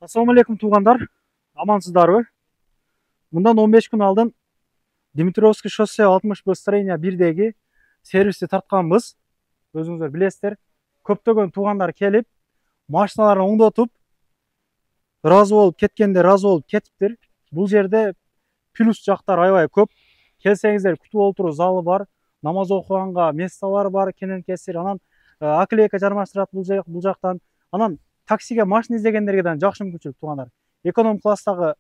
Assalamu alaikum tuğanlar. Amansızdarбы? Bundan 15 gün aldın Dimitrovskiy şosсе 61 строение 1degi servisти tartkanбыз. Özüңүздөр билесиздер. Көптөгөн туğanlar келип, машиналарын оңдотуп, разы болуп кеткенде разы болуп кетиптир. Бул жерде плюс жактар аябай көп. Келсеңиздер күтүп олтуруу залы бар, намаз окуганга месталар бар, кенен кесир. Анан аклейка жармаштырат бул жактан. Анан таксиге машина издегендерге да жакшы мүмкүнчүлүк туғандар. Эконом класстагы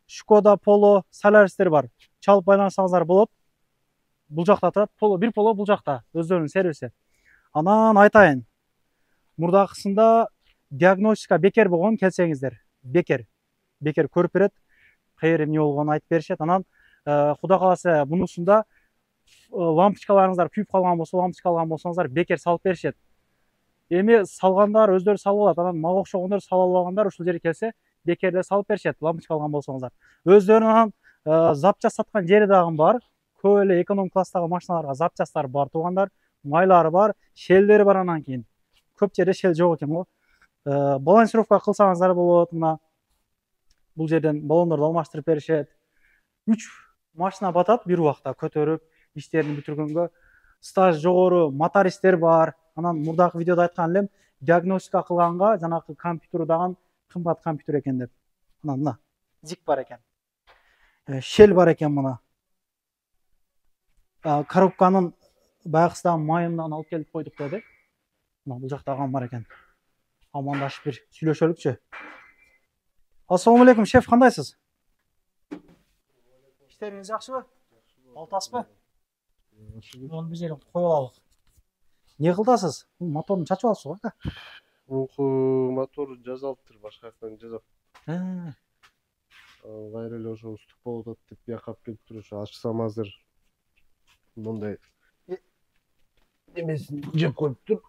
Шкода, Polo, Solaris'ler бар. Çalıp байлансаңыздар болот. Бул жакта турат. Bir Polo бул жакта. Өздөрүнүн сервиси. Анан айтайын. Мурдакысында диагностика бекер болгон келсеңиздер. Бекер көрүп берет. Кайер эмне болгонун айтып беришет. Анан Кудай кааласа мунусунда лампочкаларыңыздар күйүп калган болсо, лампочка алган болсоңуздар бекер салып беришет. Эми салгандар өздөрү салып алат. Анан мага окшогондор салып алгандар ушул жерге келсе бекерде салып беришет, лампочка алган болсоңуздар. Өздөрүнүн запчасть саткан жери дагы бар. Көп эле эконом класстагы машиналарга запчасттар бар тугандар, майлары бар, шелдери бар анан кийин. Көп жерде шел жок экен го. Балансировка кылсаңыздар болот. Мына бул жерден баллондорду алмаштырып беришет. 3 машина батат бир убакта көтөрүп, иштерин бүтүргөнгө. Стаж жогору мотористтер бар. Анан мурдагы видеодо айткан элем, диагностика кылганга жанагы компьютер дагы кымбат компьютер экен деп. Анан мына зик бар экен. Шел бар экен мына. Коробканын баягысыдагы майынан алып келип койдук деди. Мына бул жакта агам бар экен. Амандашып бир сүйлөшөлүкчү. Ассаламу алейкум, шеф, кандайсыз? İşleriniz жакшыбы? Алтаспы? Onu bir жерге коюп алалык. Не кылдасыз? Моторун чачып алыпсыз го? Мотор жазалыптыр, башка жактан жазап. Кайра эле ошо устук болуп атат деп бияка алып келип туруш. Ачсам азыр мындай эмесин жеп коюптур.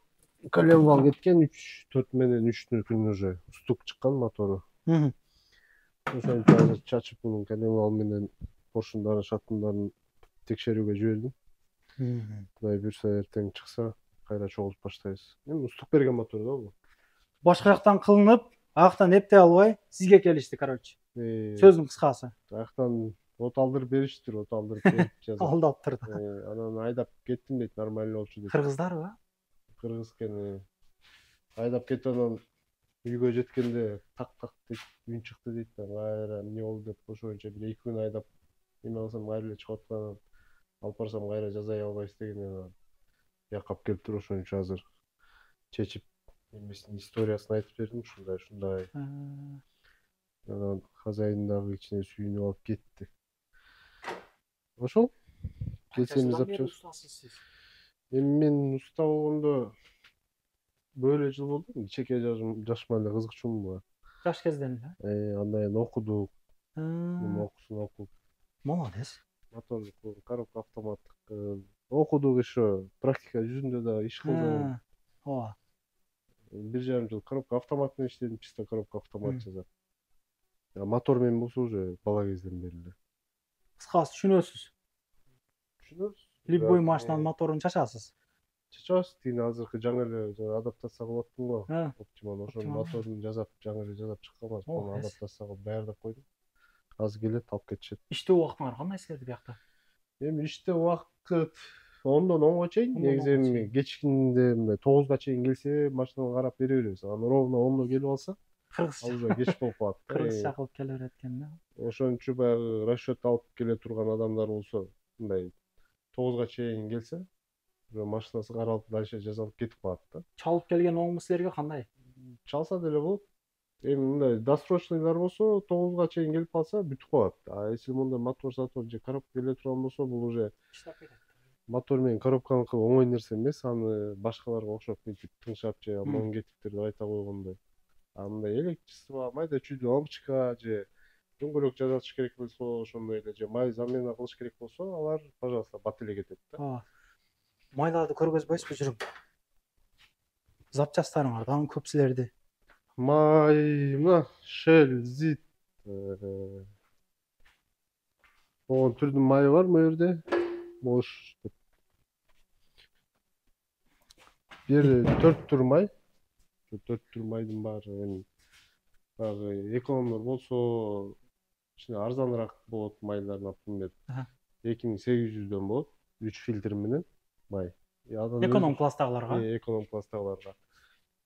Коленвал кеткен 3-4 менен 3-тү күн уже устук чыккан мотору. Ошон азыр чачып мунун коленвал менен поршундарын, шатындарын текшерүүгө жибердим. Кудай буйрса эртең чыкса кайра чогултуп баштайбыз. Эми устук берген мотор да бул. Башка жактан кылынып, аяктан эптей албай сизге келишти, короче. Сөздүн кыскасы. Аяктан от алдырып бериштир, от алдырып берип жазып. Алдаптыр. Анан айдап кеттим дейт, нормально болчу дейт. Кыргыздарбы? Кыргыз экен. Айдап кетип анан үйгө жеткенде так дейт, үн чыкты дейт. Кайра эмне болду деп ошончо бир 2 күн айдап эме алсам кайра эле чыгып аткан. Алып барсам кайра жазай албайсыз деген. Бияка алып келип туруп ошончо азыр чечип эмесин историясын айтып бердим, ушундай. Анан хозяин дагы кичине сүйүнүп алып кетти. Ошол келсемиз запчасть. Эми мен уста болгондо бөлө жыл болду. Кичеке жашыма эле кызыкчумун. Жаш кезден эле. Андан окудук. Окусун окуп. Молодец. Мотор, коробка автоматтык. Окудук еще, практика жүзүндө да иш кылдым. Ооба. 1,5 жыл коробка автомат менен иштедим, чисто коробка автомат жасап. Мотор менен болсо уже бала кезден бери эле. Кыскасы түшүнөсүз. Түшүнөбүз. Любой машинанын моторун чачасыз. Чачабыз, тиги азыркы жаңы эле адаптация кылып аттым го. Оптимал ошонун моторун жасап, жаңы эле жасап чыкканбыз. Аны адаптация кылып даярдап койдум. Азыр келет, алып кетишет. Иштөө убактыңар кандай силерде биякта? Эми иште убакыт 10дон 10го чейин, негизи эми кечкинде 9га чейин келсе, машинаны карап бере беребиз. Аны ровно 10до келип алса, кыргызча уже кеч болуп калат. Кыргызча кылып келе берет экен да. Ошончо баягы расчет алып келе турган адамдар болсо, мындай 9га чейин келсе, уже машинасы каралып, дальше жасалып кетип калат да. Чалып келген оңбу силерге кандай? Чалса деле болот. Эми мындай досрочныйлар болсо 9га чейин келип калса бүтүп калат. А если мындай мотор же коробка келе турган болсо, бул уже мотор менен коробканы кылып оңой нерсе эмес. Аны башкаларга окшоп мынтип тыңшап же моң кетиптир деп айта койгондой. А мындай электричество, майда чүйдө лампочка же дөңгөлөк жасатыш керек болсо, ошондой эле же май замена кылыш керек болсо, алар, пожалуйста, бат эле кетет да. Майларды көргөзбөйсүзбү жүрүм? Запчасттарыңар дагы көп силерде. Май, мына Shell, Zit. Оған түрдің майы бар мына жерде. Бош деп. Бері 4 түр май. 4 түр майдың бары. Баягы экономдор болсо кичине арзаныраак болот майлар, например. 2800'дөн болот. 3 фильтр менен май. Анан Эконом класстагыларга. эконом класстагыларга.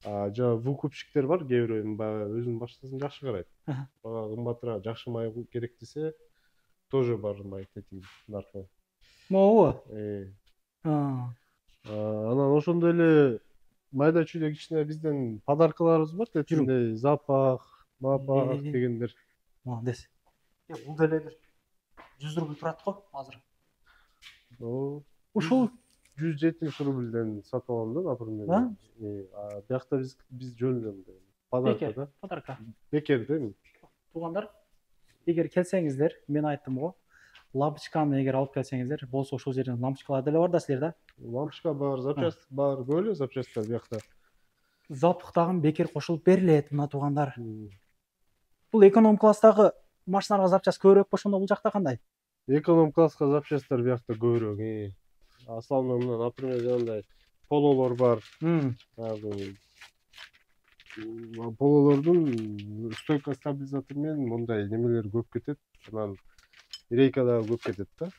Жана выкупщиктер бар, кээ бирөө эми баягы өзүнүн башчысын жакшы карайт. Бага кымбатыраак жакшы май керек десе, тоже бар май тетиги наркы. Могу. Анан ошондой эле майда чүйдө кичине бизден подаркаларыбыз бар, тетигиндей запах, мапах дегендер. Молодец. Бул деле бир 100 рубль турат го азыр. Ушул 170 рубльден сатып алам да, например. Биякта биз жөн подарка да. Подарка. Бекер да эми. Туугандар, эгер келсеңиздер, мен айттым го, лампочканы эгер алып келсеңиздер, болсо ошол жерден лампочкалар деле бар да силерде. Лампочка бар, запчасть бар, көп эле запчасттар биякта. Запах дагы бекер кошулуп берилет, мына туугандар. Бул эконом класстагы машиналарга запчасть көбүрөөк болсондо бул жакта кандай? Эконом класска запчасттар биякта көбүрөөк. Основной мына, например, жанагындай пололор бар. Пололордун стойка стабилизатор менен мындай немелер көп кетет. Анан рейка дагы көп кетет да.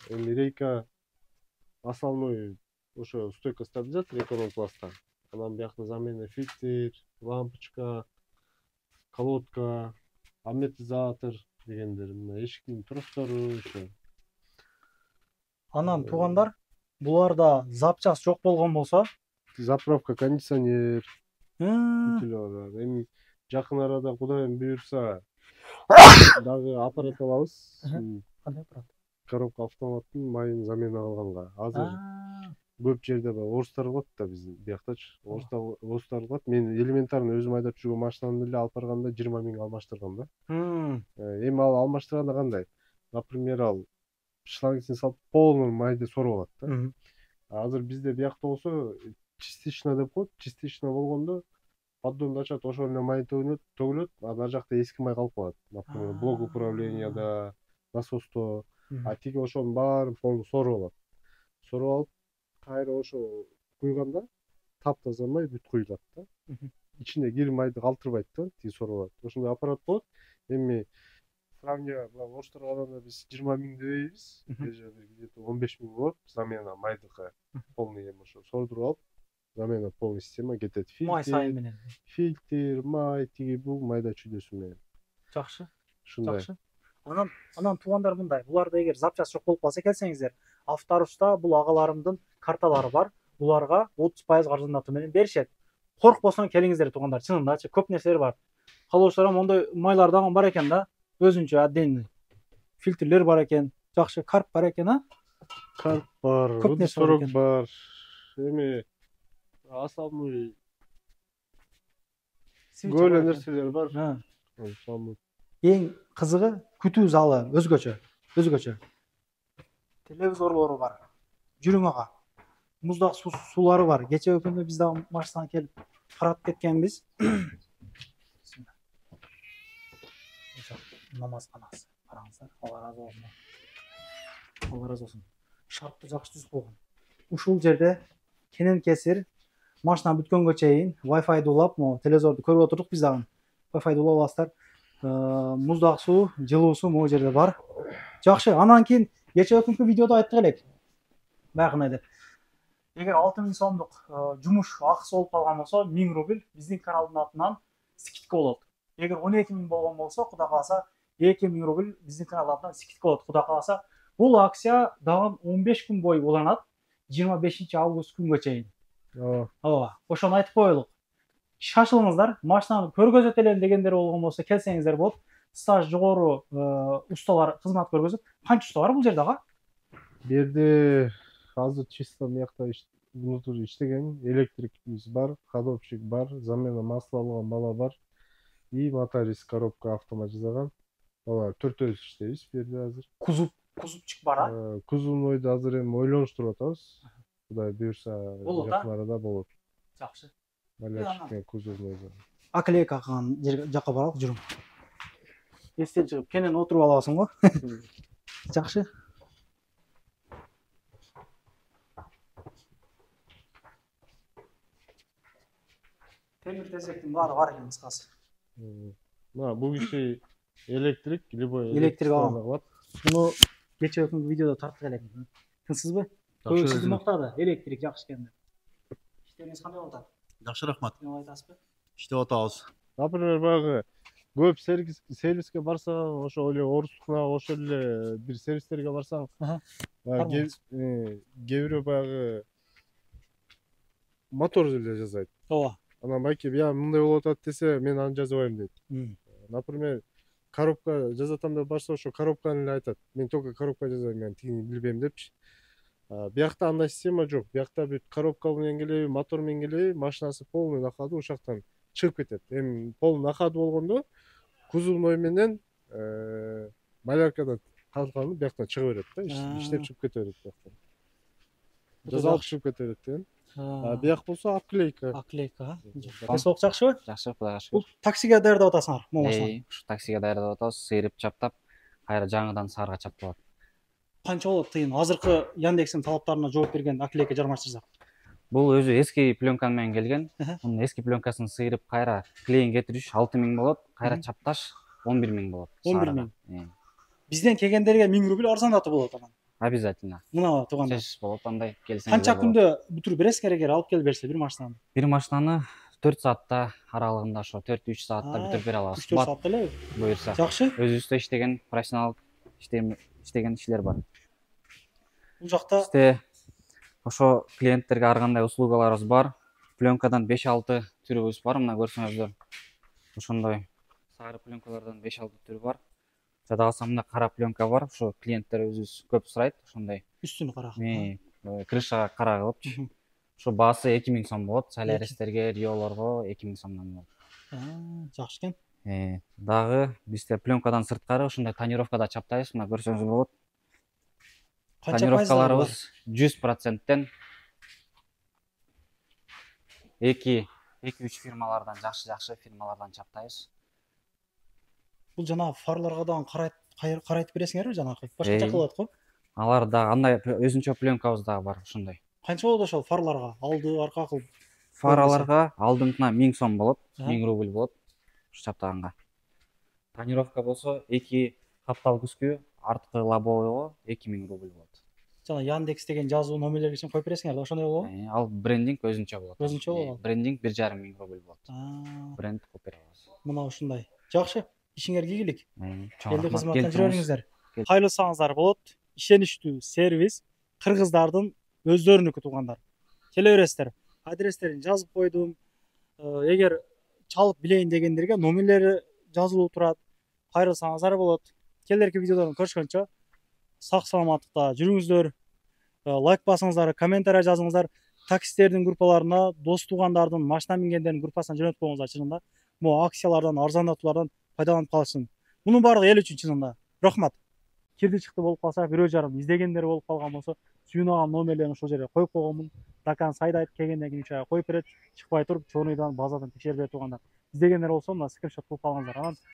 Эми рейка основной ошо стойка стабилизатор эконом класста. Анан биякта замена фильтр, лампочка, колодка, амортизатор дегендер, мына эшиктин тростору ошо. Анан туугандар, буларда запчасть жок болгон болсо, заправка, кондиционер эми жакын арада Кудайым буйрса дагы аппарат алабыз. Кандай аппарат? Коробка автоматтын майын замена кылганга. Азыр көп жерде орустар кылат да биздин бияктачы. Орустар кылат. Мен элементарный өзүм айдап жүргөн машинамды эле алып барганда 20 миң алмаштыргам да. Эми ал алмаштырганда кандай? Например, ал шлангысын салып полный майды соруп алат да. Азыр бизде биякта болсо частично деп коет. Частично болгондо поддонду ачат, ошол эле май төгүлөт, ар жакта эски май калып калат. Например, блок управленияда, насосто. Тиги ошонун баарын полный соруп алат. Соруп алып, кайра ошо куйганда таптаза май бүт куюлат да. Ичине кир майды калтырбайт да, тиги соруп алат. Ошондой аппарат болот. Эми сравнение орустарга караганда биз 20 миң дебейбиз. Где-то 15 миң болот замена майдыкы. Полный эми ошо сордуруп алып, замена полный система кетет. Май сайын менен. Фильтр, май, тиги бул майда чүйдөсү менен. Жакшы. Ушундай. Жакшы. Анан туугандар мындай, буларда эгер запчасть жок болуп калса келсеңиздер, Авторуста бул агаларымдын карталары бар. Буларга 30% каржыландыруу менен беришет. Коркпосоң келиңиздер туугандар, чынындачы көп нерселер бар. Калоочулар мондой майлар дагы бар экен да, өзүнчө отдельный фильтрлер бар экен, жакшы карп бар экен, Карп бар, водосорок бар. Эми основной көп эле нерселер бар. Эң кызыгы күтүү залы өзгөчө. Телевизорлору бар. Жүрүң ага. Муздак суулары бар. Кече өкүндө биз дагы машинадан келип карап кеткенбиз. Намазканасы. Караңыздар, Алла разы болсун. Алла разы болсун. Шартты жакшы түзүп койгон. Ушул жерде кенен кесир машина бүткөнгө чейин Wi-Fi улап, телевизорду көрүп отурдук биз дагы. Wi-Fi улап аласыздар. Муздак суу, жылуу суу могу жерде бар. Жакшы. Анан кийин кече өкүнкү видеодо айттык элек. Баягы деп. Эгер 6000 сомдук жумуш акысы болуп калган болсо, 1000 рубль биздин каналдын атынан скидка болот. Эгер 12 миң болгон болсо, Кудай кааласа 2000 рубль биздин каналдын атынан скидка болот. Кудай кааласа бул акция дагы 15 күн бою уланат. 25 август күнгө чейин. Ооба. Ошону айтып коелук. Шашылыңыздар, машинаны көргөзөт элем дегендер болгон болсо келсеңиздер болот. Стаж жогору усталар кызмат көргөзөт. Канча уста бар бул жерде ага? Бу жерде азыр чисто мыякта внутрь иштеген электрикибиз бар, ходовщик бар, замена масла алган бала бар. И моторист коробка автомат жасаган. Бала төртөөбүз иштейбиз бу жерде азыр. Кузупчик бар, а? Кузовнойду азыр эми ойлонуштуруп атабыз. Кудай буйрса, жакын арада болот. Жакшы. Малячик кузовнойду. Аклейка кылган жакка баралык, жүрүң. Эстен чыгып, кенен отуруп аласың го. Жакшы. Темир тезектин баары бар экен кыскасы. Мына бул киши электрик, любой Электрик, электриктерди кылат. Буну кече күнкү видеодо тарттык элек. Тынсызбы? Көбү сизди Жакшы. мактады. Электрик жакшы экен деп. Иштериңиз кандай болуп атат? Жакшы рахмат. Эмне айтасызбы? Иштеп атабыз. Например, баягы көп сервиске барсаң, ошо эле Орустукуна ошол эле бир сервистерге барсаң, Аха. кээ бирөө баягы мотор эле жасайт. Ооба. Анан байке я мындай болуп атат десе, мен аны жазбайм дейт. Например, коробка жазатам деп барса, ошо коробканы эле айтат. Мен только коробка жазайм, мен тигини билбейм депчи. Биякта андай система жок. Биякта бүт коробка менен келеби, мотор менен келеби, машинасы полный накады ошол жактан чыгып кетет. Эми полный накады болгондо кузовной менен маляркадан калканы бияктан чыга берет да, иштеп чыгып кете берет бияктан. Жазалып чыгып кете берет деген. Бияк болсо обклейка. Обклейка. Кесок жакшыбы? Жакшы, Кудайга Бул шүгүр. таксиге даярдап атасыңар могу машинаны. Ушу таксиге даярдап атабыз, сыйрып чаптап, кайра жаңыдан сарга чапталат. Канча болот тыйын? Азыркы Яндекстин талаптарына жооп берген обклейка жармаштырсак. Бул өзү эски пленка менен келген. Аха. Мунун эски пленкасын сыйрып кайра клейин кетириш 6000 болот, кайра чапташ 11000 болот. 11000. Бизден келгендерге 1000 рубль арзандатуу болот анан. Обязательно. Мына туугандар. Чеч болот андай келсеңиз. Канча күндө бүтүрүп бересиңер эгер алып келип берсе бир машинаны? Бир машинаны 4 саатта аралыгында ошо 4-3 саатта бүтүрүп бере алабыз. 3-4 саатта элеби? Буюрса. Жакшы. Өзүбүздө иштеген профессионал иштеген ишлер бар. Бул жакта Бизде ошо клиенттерге ар кандай услугаларыбыз бар. Пленкадан 5-6 түрүбүз бар, мына көрсөңүздөр. Ошондой сары пленкалардан 5-6 түрү бар. Жада калса мына кара пленка бар. Ошо клиенттер өзүбүз көп сурайт, ошондой. үстүнү кара. Крышага кара кылыпчы. Ошо баасы 2000 сом болот. Соляристерге, риолорго 2000 сомдон болот. Жакшы экен. Дагы бизде пленкадан сырткары ошондой тонировкада чаптайбыз, мына көрсөңүздөр болот. Канча пайыздары бар? Тонировкаларыбыз 100%тен 2-3 фирмалардан, жакшы фирмалардан чаптайбыз. Бул жанагы фарларга дагы карайтып бересиңерби жанагы? Башкача кылат го? Алар дагы андай өзүнчө пленкабыз дагы бар ошондой. Канча болот ошол фарларга? Алды, арка кылып. Фараларга алдыңкына 1000 сом болот, 1000 рубль болот чаптаганга. Тонировка болсо 2 каптал күскү, арткы лобовойго 2000 рубль болот. Жана Яндекс деген жазуу номерлерге чейин коюп бересиңер да, ошондой болобу? Ал брендинг өзүнчө болот. Өзүнчө болот. Брендинг 1500 рубль болот. Бренд коюп бере алабыз. Мына ушундай. Жакшы. Ишиңер ийгилик. Чоң Элди рахмат. кызматтан жүрө бериңиздер. Келдиңиз. Кайрылсаңыздар болот. Ишеничтүү сервис кыргыздардын өздөрүнүкү туугандар. Келе бересиздер. Адрестерин жазып койдум. Эгер чалып билейин дегендерге номерлери жазылуу турат. Кайрылсаңыздар болот. Келерки видеодон көрүшкөнчө сак саламаттыкта жүрүңүздөр. Лайк басыңыздар, комментарий жазыңыздар. Таксистердин группаларына, дос туугандардын, машина мингендердин группасына жөнөтүп коюңуздар чынында. Могу акциялардан, арзандатуулардан пайдаланып калышсын. Мунун баардыгы эл үчүн чынында. Рахмат. Кирди чыкты болуп калса, бирөө жарым издегендер болуп калган болсо, сүйүнөгөн номерлерин ошол жерге коюп койгонмун. Дакан сайдайт, келгенден кийин 3 ай коюп берет. Чыкпай туруп, чорныйдан, базадан текшерип берет туугандар. Издегендер болсо, мына скриншот кылып алыңыздар. Анан